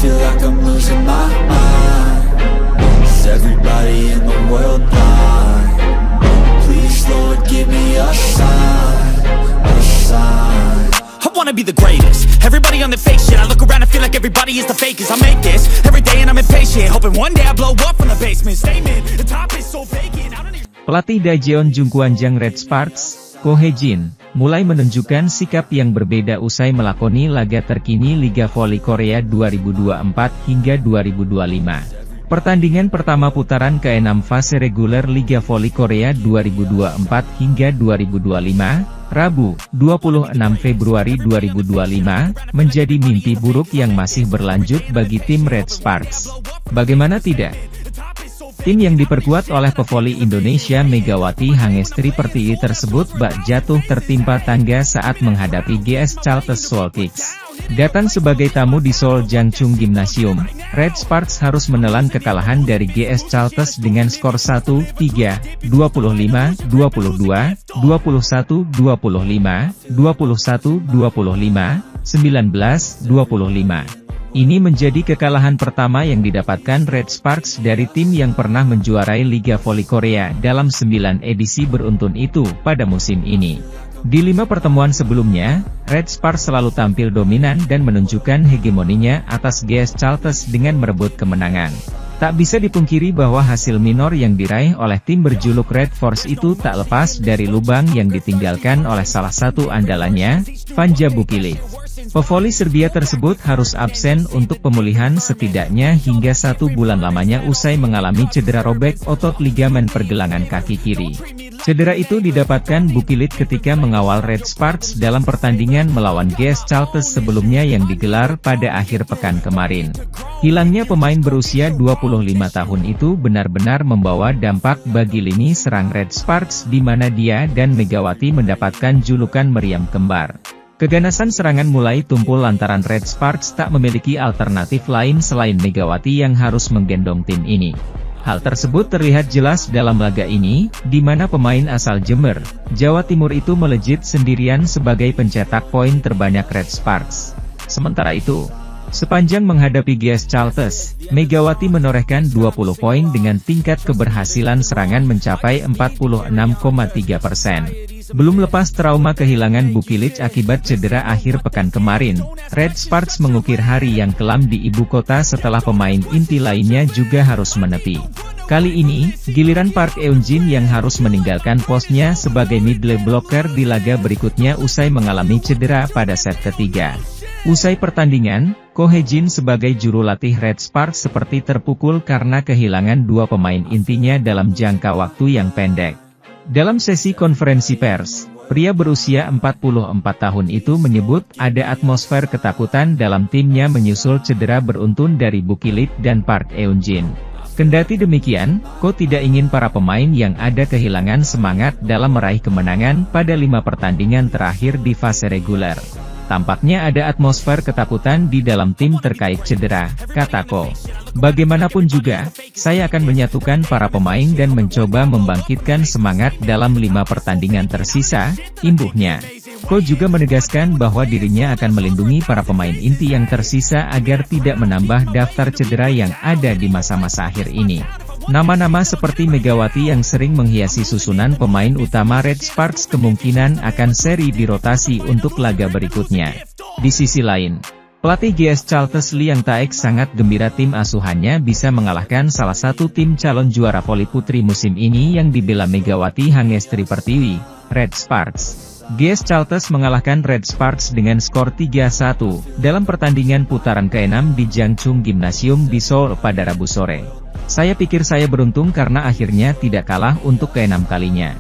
feel like I'm losing my mind. Is everybody in the world blind? Please, Lord, give me a sign, a sign. I wanna be the greatest. Everybody on the fake shit. I look around and feel like everybody is the fakest. I make this every day and I'm impatient, hoping one day I blow up from the basement. Statement, the top is so vacant. I don't even... Pelatih Daejeon Jungkwanjang Red Sparks, Ko Hae-jin, mulai menunjukkan sikap yang berbeda usai melakoni laga terkini Liga Voli Korea 2024 hingga 2025. Pertandingan pertama putaran ke-6 fase reguler Liga Voli Korea 2024 hingga 2025, Rabu, 26 Februari 2025, menjadi mimpi buruk yang masih berlanjut bagi tim Red Sparks. Bagaimana tidak? Tim yang diperkuat oleh pevoli Indonesia Megawati Hangestri Pertiwi tersebut bak jatuh tertimpa tangga saat menghadapi GS Chalters Seoul Kicks. Datang sebagai tamu di Seoul Jangchung Gymnasium, Red Sparks harus menelan kekalahan dari GS Chalters dengan skor 1-3, 25-22, 21-25, 21-25, 19-25. Ini menjadi kekalahan pertama yang didapatkan Red Sparks dari tim yang pernah menjuarai Liga Voli Korea dalam 9 edisi beruntun itu pada musim ini. Di 5 pertemuan sebelumnya, Red Sparks selalu tampil dominan dan menunjukkan hegemoninya atas GS Chalters dengan merebut kemenangan. Tak bisa dipungkiri bahwa hasil minor yang diraih oleh tim berjuluk Red Force itu tak lepas dari lubang yang ditinggalkan oleh salah satu andalannya, Vanja Bukilic. Pevoli Serbia tersebut harus absen untuk pemulihan setidaknya hingga 1 bulan lamanya usai mengalami cedera robek otot ligamen pergelangan kaki kiri. Cedera itu didapatkan Bukilic ketika mengawal Red Sparks dalam pertandingan melawan GS Chalters sebelumnya yang digelar pada akhir pekan kemarin. Hilangnya pemain berusia 25 tahun itu benar-benar membawa dampak bagi lini serang Red Sparks di mana dia dan Megawati mendapatkan julukan meriam kembar. Keganasan serangan mulai tumpul lantaran Red Sparks tak memiliki alternatif lain selain Megawati yang harus menggendong tim ini. Hal tersebut terlihat jelas dalam laga ini, di mana pemain asal Jember, Jawa Timur itu melejit sendirian sebagai pencetak poin terbanyak Red Sparks. Sementara itu, sepanjang menghadapi GS Chalters, Megawati menorehkan 20 poin dengan tingkat keberhasilan serangan mencapai 46,3%. Belum lepas trauma kehilangan Bukilic akibat cedera akhir pekan kemarin, Red Sparks mengukir hari yang kelam di ibu kota setelah pemain inti lainnya juga harus menepi. Kali ini, giliran Park Eun-jin yang harus meninggalkan posnya sebagai middle blocker di laga berikutnya usai mengalami cedera pada set ketiga. Usai pertandingan, Ko Hae-jin sebagai juru latih Red Sparks seperti terpukul karena kehilangan 2 pemain intinya dalam jangka waktu yang pendek. Dalam sesi konferensi pers, pria berusia 44 tahun itu menyebut ada atmosfer ketakutan dalam timnya menyusul cedera beruntun dari Bukilic dan Park Eun-jin. Kendati demikian, Ko tidak ingin para pemain yang ada kehilangan semangat dalam meraih kemenangan pada 5 pertandingan terakhir di fase reguler. Tampaknya ada atmosfer ketakutan di dalam tim terkait cedera, kata Ko. Bagaimanapun juga, saya akan menyatukan para pemain dan mencoba membangkitkan semangat dalam 5 pertandingan tersisa, imbuhnya. Ko juga menegaskan bahwa dirinya akan melindungi para pemain inti yang tersisa agar tidak menambah daftar cedera yang ada di masa-masa akhir ini. Nama-nama seperti Megawati yang sering menghiasi susunan pemain utama Red Sparks kemungkinan akan seri dirotasi untuk laga berikutnya. Di sisi lain, pelatih GS Chalters Lee Yang Taek sangat gembira tim asuhannya bisa mengalahkan salah satu tim calon juara voli putri musim ini yang dibela Megawati Hangestri Pertiwi, Red Sparks. GS Chalters mengalahkan Red Sparks dengan skor 3-1 dalam pertandingan putaran ke-6 di Jangchung Gymnasium di Seoul pada Rabu sore. Saya pikir saya beruntung karena akhirnya tidak kalah untuk ke-6 kalinya.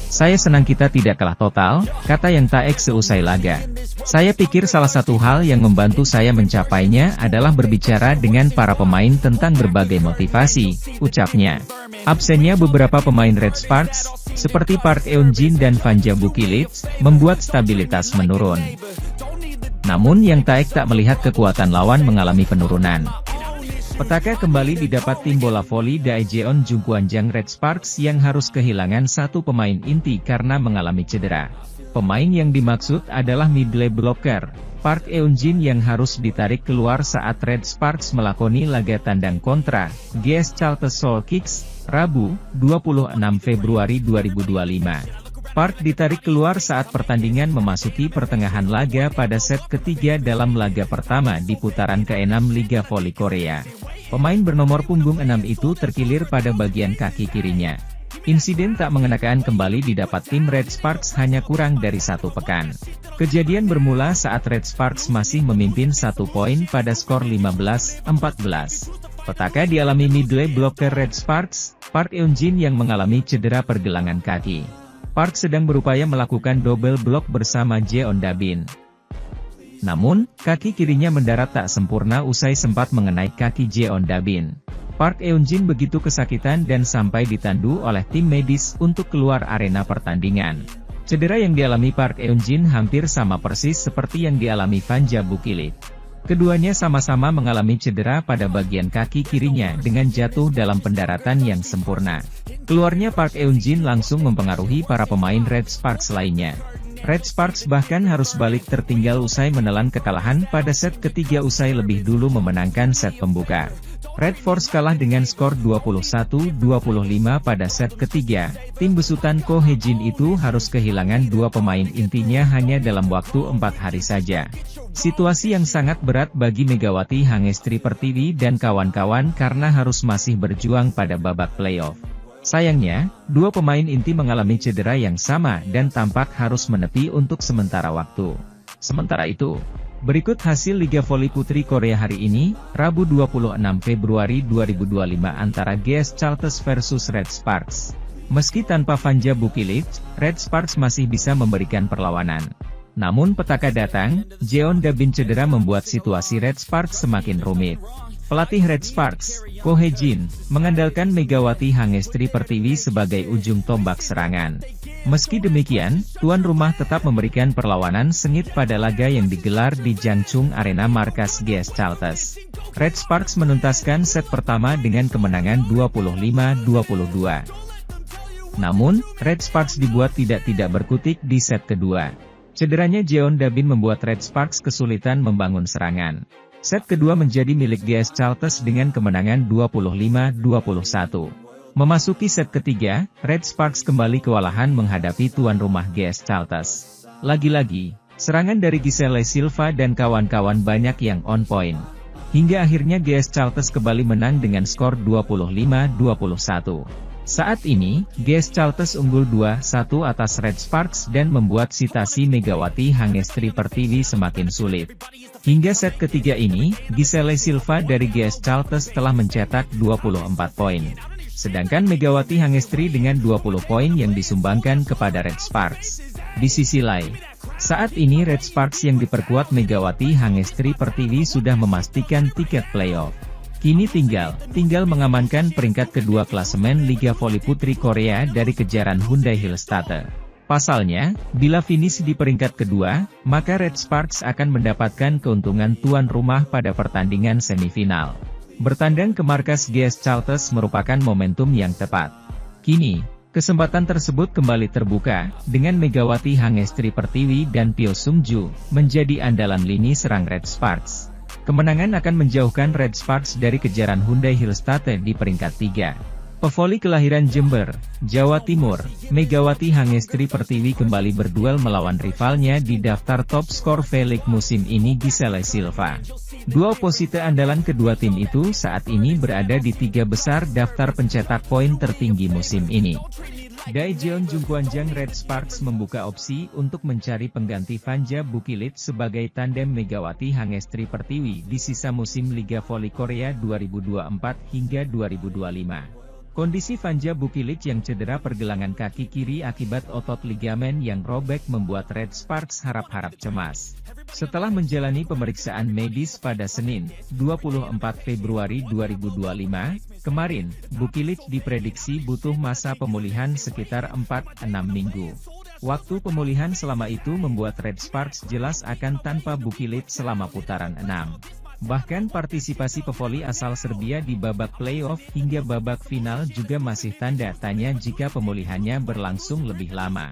Saya senang kita tidak kalah total, kata Yang Taek seusai laga. Saya pikir salah satu hal yang membantu saya mencapainya adalah berbicara dengan para pemain tentang berbagai motivasi, ucapnya. Absennya beberapa pemain Red Sparks, seperti Park Eun-jin dan Vanja Bukilic, membuat stabilitas menurun. Namun Yang Taek tak melihat kekuatan lawan mengalami penurunan. Petaka kembali didapat tim bola voli Daejeon Jungkwanjang Red Sparks yang harus kehilangan 1 pemain inti karena mengalami cedera. Pemain yang dimaksud adalah middle blocker, Park Eun-jin yang harus ditarik keluar saat Red Sparks melakoni laga tandang kontra GS Charlton Seoul Kicks, Rabu, 26 Februari 2025. Park ditarik keluar saat pertandingan memasuki pertengahan laga pada set ketiga dalam laga pertama di putaran ke-6 Liga Voli Korea. Pemain bernomor punggung 6 itu terkilir pada bagian kaki kirinya. Insiden tak mengenakan kembali didapat tim Red Sparks hanya kurang dari 1 pekan. Kejadian bermula saat Red Sparks masih memimpin 1 poin pada skor 15-14. Petaka dialami middle blocker Red Sparks, Park Eun-jin yang mengalami cedera pergelangan kaki. Park sedang berupaya melakukan double block bersama Jeon Da-bin. Namun, kaki kirinya mendarat tak sempurna usai sempat mengenai kaki Jeon Da-bin. Park Eun-jin begitu kesakitan dan sampai ditandu oleh tim medis untuk keluar arena pertandingan. Cedera yang dialami Park Eun-jin hampir sama persis seperti yang dialami Fanja Bukilit. Keduanya sama-sama mengalami cedera pada bagian kaki kirinya dengan jatuh dalam pendaratan yang sempurna. Keluarnya Park Eun-jin langsung mempengaruhi para pemain Red Sparks lainnya. Red Sparks bahkan harus balik tertinggal usai menelan kekalahan pada set ketiga usai lebih dulu memenangkan set pembuka. Red Force kalah dengan skor 21-25 pada set ketiga. Tim besutan Ko Hae-jin itu harus kehilangan 2 pemain intinya hanya dalam waktu 4 hari saja. Situasi yang sangat berat bagi Megawati Hangestri Pertiwi dan kawan-kawan karena harus masih berjuang pada babak playoff. Sayangnya, 2 pemain inti mengalami cedera yang sama dan tampak harus menepi untuk sementara waktu. Sementara itu, berikut hasil Liga Voli Putri Korea hari ini, Rabu 26 Februari 2025 antara GS Charlton versus Red Sparks. Meski tanpa Fanja Bukilit, Red Sparks masih bisa memberikan perlawanan. Namun petaka datang, Jeon Da-bin cedera membuat situasi Red Sparks semakin rumit. Pelatih Red Sparks, Ko Hae-jin, mengandalkan Megawati Hangestri Pertiwi sebagai ujung tombak serangan. Meski demikian, tuan rumah tetap memberikan perlawanan sengit pada laga yang digelar di Jangchung Arena markas GS Charlton. Red Sparks menuntaskan set pertama dengan kemenangan 25-22. Namun, Red Sparks dibuat tidak berkutik di set kedua. Cederanya Jeon Da-bin membuat Red Sparks kesulitan membangun serangan. Set kedua menjadi milik GS Charlton dengan kemenangan 25-21. Memasuki set ketiga, Red Sparks kembali kewalahan menghadapi tuan rumah GS Charlton. Lagi-lagi, serangan dari Giselle Silva dan kawan-kawan banyak yang on point. Hingga akhirnya GS Charlton kembali menang dengan skor 25-21. Saat ini, GS Charlton unggul 2-1 atas Red Sparks dan membuat situasi Megawati Hangestri Pertiwi semakin sulit. Hingga set ketiga ini, Giselle Silva dari GS Charlton telah mencetak 24 poin. Sedangkan Megawati Hangestri dengan 20 poin yang disumbangkan kepada Red Sparks. Di sisi lain, saat ini Red Sparks yang diperkuat Megawati Hangestri Pertiwi sudah memastikan tiket playoff. Kini tinggal mengamankan peringkat kedua klasemen Liga Voli Putri Korea dari kejaran Hyundai Hillstatte. Pasalnya, bila finish di peringkat kedua, maka Red Sparks akan mendapatkan keuntungan tuan rumah pada pertandingan semifinal. Bertandang ke markas GS Charlton merupakan momentum yang tepat. Kini, kesempatan tersebut kembali terbuka, dengan Megawati Hangestri Pertiwi dan Pyo Sung-ju menjadi andalan lini serang Red Sparks. Kemenangan akan menjauhkan Red Sparks dari kejaran Hyundai Hillstatte di peringkat 3. Pevoli kelahiran Jember, Jawa Timur, Megawati Hangestri Pertiwi kembali berduel melawan rivalnya di daftar top skor V-League musim ini Giselle Silva. Dua oposite andalan kedua tim itu saat ini berada di 3 besar daftar pencetak poin tertinggi musim ini. Daejeon Jungkwanjang Red Sparks membuka opsi untuk mencari pengganti Fanja Bukilit sebagai tandem Megawati Hangestri Pertiwi di sisa musim Liga Voli Korea 2024 hingga 2025. Kondisi Fanja Bukilit yang cedera pergelangan kaki kiri akibat otot ligamen yang robek membuat Red Sparks harap-harap cemas. Setelah menjalani pemeriksaan medis pada Senin, 24 Februari 2025, kemarin, Bukilit diprediksi butuh masa pemulihan sekitar 4-6 minggu. Waktu pemulihan selama itu membuat Red Sparks jelas akan tanpa Bukilit selama putaran 6. Bahkan partisipasi pevoli asal Serbia di babak playoff hingga babak final juga masih tanda tanya jika pemulihannya berlangsung lebih lama.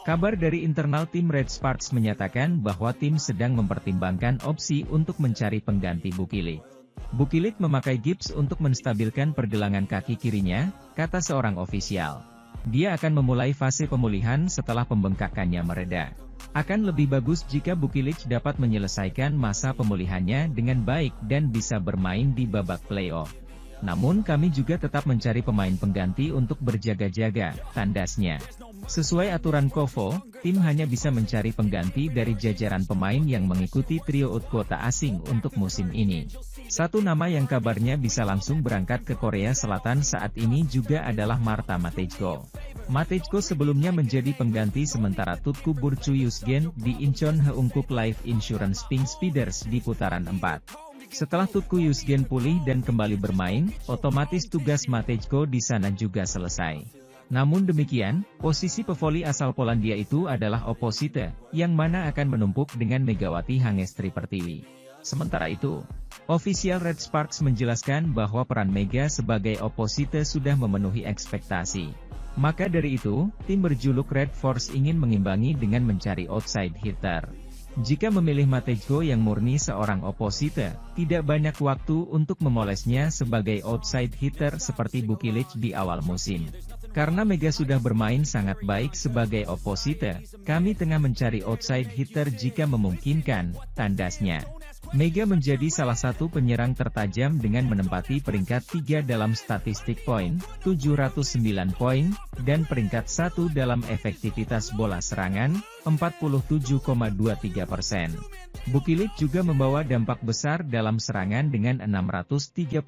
Kabar dari internal tim Red Sparks menyatakan bahwa tim sedang mempertimbangkan opsi untuk mencari pengganti Bukilit. Bukilit memakai gips untuk menstabilkan pergelangan kaki kirinya, kata seorang ofisial. Dia akan memulai fase pemulihan setelah pembengkakannya mereda. Akan lebih bagus jika Bukilit dapat menyelesaikan masa pemulihannya dengan baik dan bisa bermain di babak playoff. Namun kami juga tetap mencari pemain pengganti untuk berjaga-jaga, tandasnya. Sesuai aturan KOFO, tim hanya bisa mencari pengganti dari jajaran pemain yang mengikuti trio out kuota asing untuk musim ini. Satu nama yang kabarnya bisa langsung berangkat ke Korea Selatan saat ini juga adalah Marta Matejko. Matejko sebelumnya menjadi pengganti sementara Tutku Burcu Yusgen di Incheon Heungkuk Life Insurance Pink Speeders di putaran 4. Setelah Tutku Yusgen pulih dan kembali bermain, otomatis tugas Matejko di sana juga selesai. Namun demikian, posisi pevoli asal Polandia itu adalah Oposite, yang mana akan menumpuk dengan Megawati Hangestri Pertiwi. Sementara itu, ofisial Red Sparks menjelaskan bahwa peran Mega sebagai Oposite sudah memenuhi ekspektasi. Maka dari itu, tim berjuluk Red Force ingin mengimbangi dengan mencari outside hitter. Jika memilih Matejko yang murni seorang Oposite, tidak banyak waktu untuk memolesnya sebagai outside hitter seperti Bukilit di awal musim. Karena Mega sudah bermain sangat baik sebagai Oposite, kami tengah mencari outside hitter jika memungkinkan, tandasnya. Mega menjadi salah satu penyerang tertajam dengan menempati peringkat 3 dalam statistik poin, 709 poin, dan peringkat 1 dalam efektivitas bola serangan, 47,23%. Bukilit juga membawa dampak besar dalam serangan dengan 638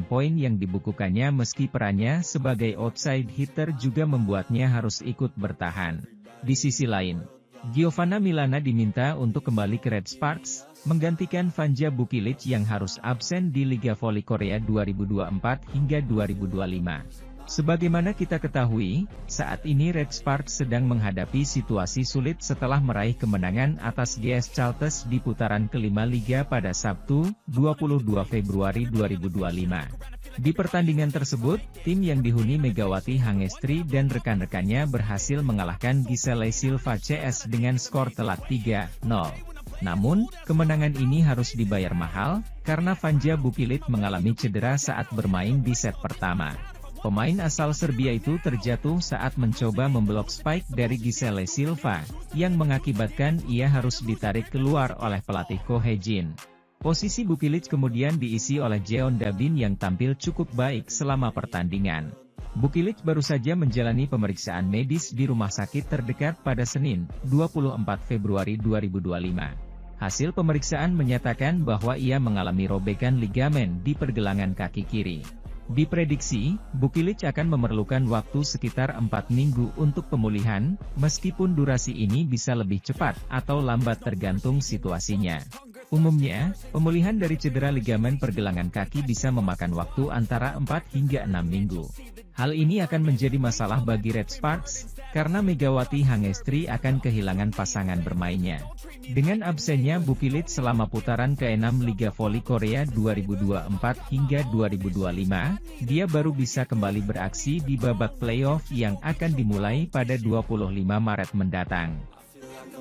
poin yang dibukukannya meski perannya sebagai outside hitter juga membuatnya harus ikut bertahan. Di sisi lain, Giovanna Milana diminta untuk kembali ke Red Sparks, menggantikan Vanja Bukilit yang harus absen di Liga Voli Korea 2024 hingga 2025. Sebagaimana kita ketahui, saat ini Red Sparks sedang menghadapi situasi sulit setelah meraih kemenangan atas GS Chalters di putaran kelima Liga pada Sabtu, 22 Februari 2025. Di pertandingan tersebut, tim yang dihuni Megawati Hangestri dan rekan-rekannya berhasil mengalahkan Giselle Silva CS dengan skor telak 3-0. Namun, kemenangan ini harus dibayar mahal, karena Vanja Bukilit mengalami cedera saat bermain di set pertama. Pemain asal Serbia itu terjatuh saat mencoba memblok spike dari Giselle Silva, yang mengakibatkan ia harus ditarik keluar oleh pelatih Ko Hye-jin. Posisi Bukilit kemudian diisi oleh Jeon Dabin yang tampil cukup baik selama pertandingan. Bukilit baru saja menjalani pemeriksaan medis di rumah sakit terdekat pada Senin, 24 Februari 2025. Hasil pemeriksaan menyatakan bahwa ia mengalami robekan ligamen di pergelangan kaki kiri. Diprediksi, Bukilit akan memerlukan waktu sekitar 4 minggu untuk pemulihan, meskipun durasi ini bisa lebih cepat atau lambat tergantung situasinya. Umumnya, pemulihan dari cedera ligamen pergelangan kaki bisa memakan waktu antara 4 hingga 6 minggu. Hal ini akan menjadi masalah bagi Red Sparks, karena Megawati Hangestri akan kehilangan pasangan bermainnya. Dengan absennya Bukilit selama putaran ke-6 Liga Voli Korea 2024 hingga 2025, dia baru bisa kembali beraksi di babak playoff yang akan dimulai pada 25 Maret mendatang.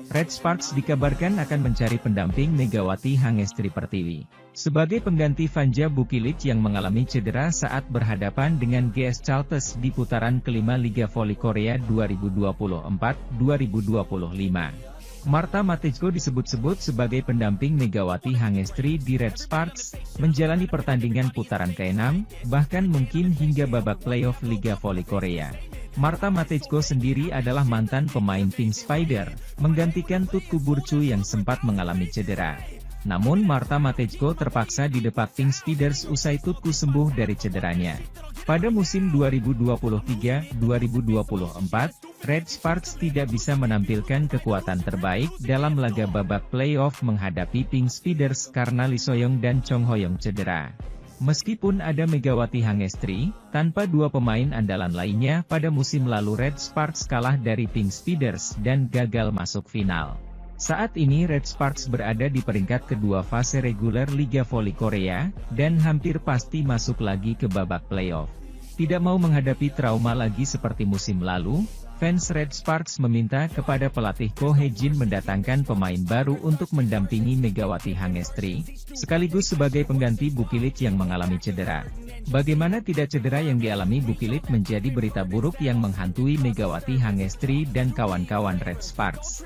Red Sparks dikabarkan akan mencari pendamping Megawati Hangestri Pertiwi sebagai pengganti Vanja Bukilit yang mengalami cedera saat berhadapan dengan GS Chalters di putaran kelima Liga Voli Korea 2024-2025. Marta Matejko disebut-sebut sebagai pendamping Megawati Hangestri di Red Sparks, menjalani pertandingan putaran ke-6, bahkan mungkin hingga babak playoff Liga Voli Korea. Marta Matejko sendiri adalah mantan pemain Pink Spider, menggantikan Tutku Burcu yang sempat mengalami cedera. Namun Marta Matejko terpaksa didepak Pink Speeders usai Tutku sembuh dari cederanya. Pada musim 2023-2024, Red Sparks tidak bisa menampilkan kekuatan terbaik dalam laga babak playoff menghadapi Pink Speeders karena Lee Soyoung dan Chong Hoyong cedera. Meskipun ada Megawati Hangestri, tanpa dua pemain andalan lainnya pada musim lalu Red Sparks kalah dari Pink Speeders dan gagal masuk final. Saat ini Red Sparks berada di peringkat kedua fase reguler Liga Voli Korea, dan hampir pasti masuk lagi ke babak playoff. Tidak mau menghadapi trauma lagi seperti musim lalu, Fans Red Sparks meminta kepada pelatih Ko Hye-jin mendatangkan pemain baru untuk mendampingi Megawati Hangestri, sekaligus sebagai pengganti Bukilit yang mengalami cedera. Bagaimana tidak cedera yang dialami Bukilit menjadi berita buruk yang menghantui Megawati Hangestri dan kawan-kawan Red Sparks.